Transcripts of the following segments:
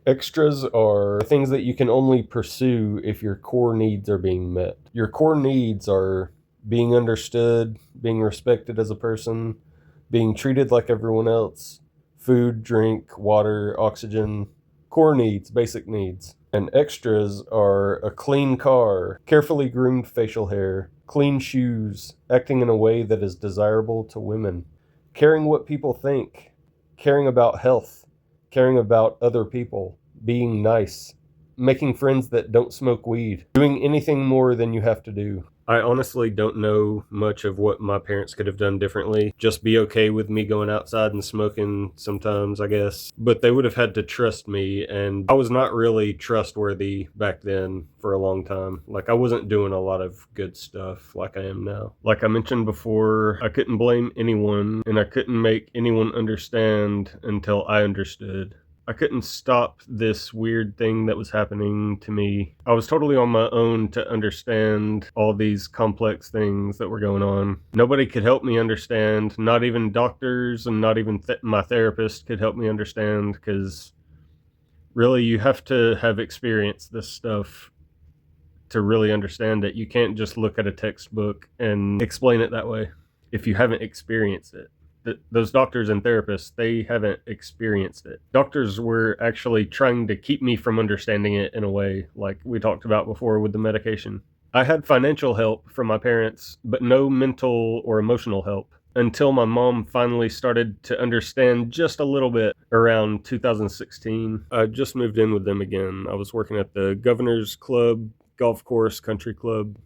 Extras are things that you can only pursue if your core needs are being met. Your core needs are being understood, being respected as a person, being treated like everyone else, food, drink, water, oxygen, core needs, basic needs. And extras are a clean car, carefully groomed facial hair, clean shoes, acting in a way that is desirable to women, caring what people think, caring about health, caring about other people, being nice, making friends that don't smoke weed, doing anything more than you have to do. I honestly don't know much of what my parents could have done differently. Just be okay with me going outside and smoking sometimes, I guess. But they would have had to trust me, and I was not really trustworthy back then for a long time. Like, I wasn't doing a lot of good stuff like I am now. Like I mentioned before, I couldn't blame anyone, and I couldn't make anyone understand until I understood. I couldn't stop this weird thing that was happening to me. I was totally on my own to understand all these complex things that were going on. Nobody could help me understand, not even doctors and not even my therapist could help me understand, because really you have to have experienced this stuff to really understand it. You can't just look at a textbook and explain it that way if you haven't experienced it. Those doctors and therapists, they haven't experienced it. Doctors were actually trying to keep me from understanding it in a way, like we talked about before with the medication. I had financial help from my parents, but no mental or emotional help until my mom finally started to understand just a little bit around 2016. I just moved in with them again. I was working at the Governor's Club, golf course, country club.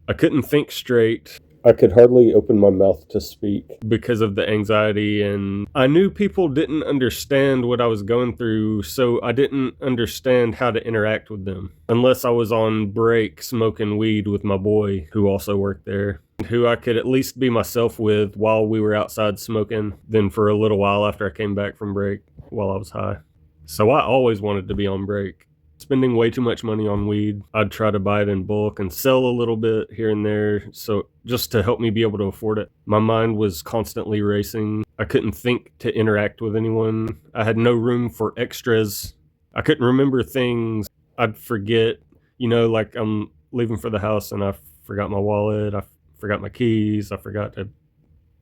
I couldn't think straight. I could hardly open my mouth to speak because of the anxiety, and I knew people didn't understand what I was going through, so I didn't understand how to interact with them unless I was on break smoking weed with my boy who also worked there, who I could at least be myself with while we were outside smoking, then for a little while after I came back from break while I was high. So I always wanted to be on break. Spending way too much money on weed. I'd try to buy it in bulk and sell a little bit here and there, so just to help me be able to afford it. My mind was constantly racing. I couldn't think to interact with anyone. I had no room for extras. I couldn't remember things. I'd forget, like I'm leaving for the house and I forgot my wallet, I forgot my keys, I forgot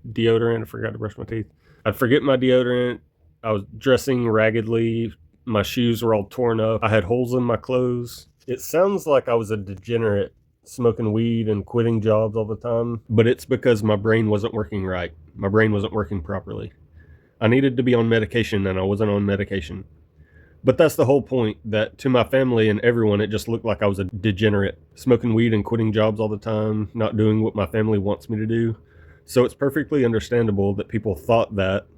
deodorant, I forgot to brush my teeth. I'd forget my deodorant. I was dressing raggedly. My shoes were all torn up. I had holes in my clothes. It sounds like I was a degenerate, smoking weed and quitting jobs all the time, but it's because my brain wasn't working right. My brain wasn't working properly. I needed to be on medication, and I wasn't on medication. But that's the whole point, that to my family and everyone, it just looked like I was a degenerate, smoking weed and quitting jobs all the time, not doing what my family wants me to do. So it's perfectly understandable that people thought that,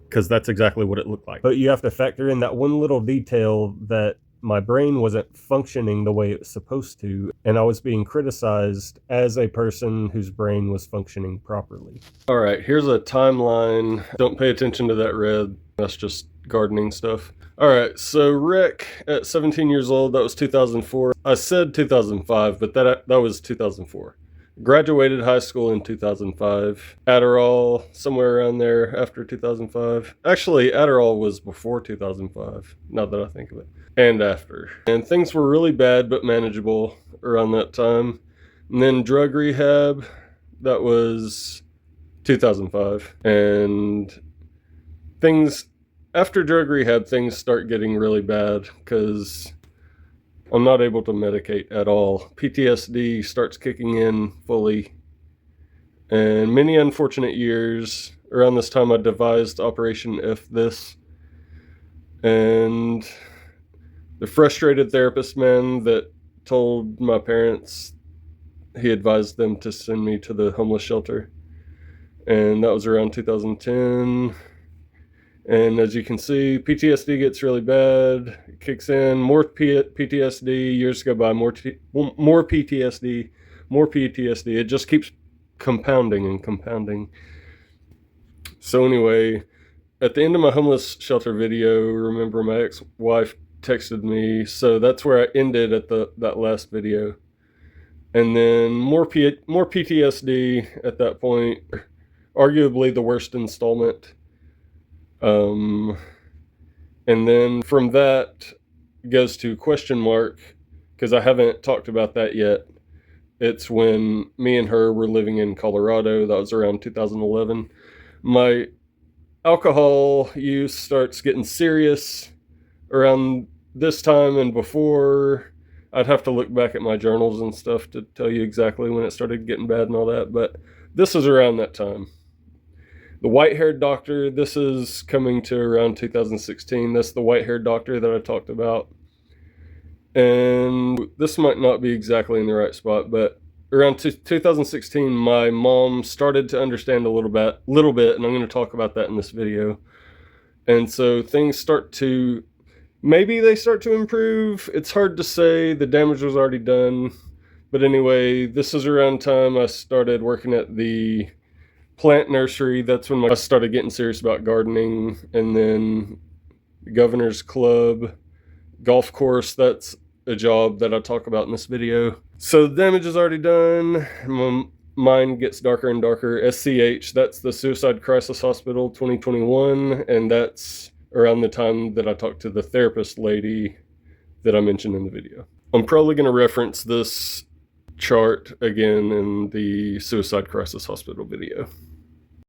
because that's exactly what it looked like. But you have to factor in that one little detail, that my brain wasn't functioning the way it was supposed to, and I was being criticized as a person whose brain was functioning properly. All right, here's a timeline. Don't pay attention to that red. That's just gardening stuff. All right, so Rick at 17 years old, that was 2004. I said 2005, but that was 2004. Graduated high school in 2005. Adderall, somewhere around there after 2005. Actually, Adderall was before 2005, now that I think of it, and after. And things were really bad but manageable around that time. And then drug rehab, that was 2005. And after drug rehab, things start getting really bad because I'm not able to medicate at all. PTSD starts kicking in fully. And many unfortunate years. Around this time I devised Operation F This. And the frustrated therapist man that told my parents, he advised them to send me to the homeless shelter. And that was around 2010. And as you can see, PTSD gets really bad, it kicks in, more PTSD, years go by, more PTSD, more PTSD. It just keeps compounding and compounding. So anyway, at the end of my homeless shelter video, remember my ex-wife texted me, so that's where I ended at that last video. And then more PTSD at that point, arguably the worst installment. And then from that goes to question mark, because I haven't talked about that yet. It's when me and her were living in Colorado. That was around 2011. My alcohol use starts getting serious around this time, and before, I'd have to look back at my journals and stuff to tell you exactly when it started getting bad and all that, but this was around that time. The white-haired doctor, this is coming to around 2016. That's the white-haired doctor that I talked about. And this might not be exactly in the right spot, but around 2016, my mom started to understand a little bit, and I'm going to talk about that in this video. And so things start to, maybe they start to improve. It's hard to say. The damage was already done. But anyway, this is around time I started working at the plant nursery. That's when I started getting serious about gardening. And then Governor's Club, golf course, that's a job that I talk about in this video. So the damage is already done. My mind gets darker and darker. SCH, that's the Suicide Crisis Hospital 2021, and that's around the time that I talked to the therapist lady that I mentioned in the video. I'm probably going to reference this chart again in the Suicide Crisis Hospital video.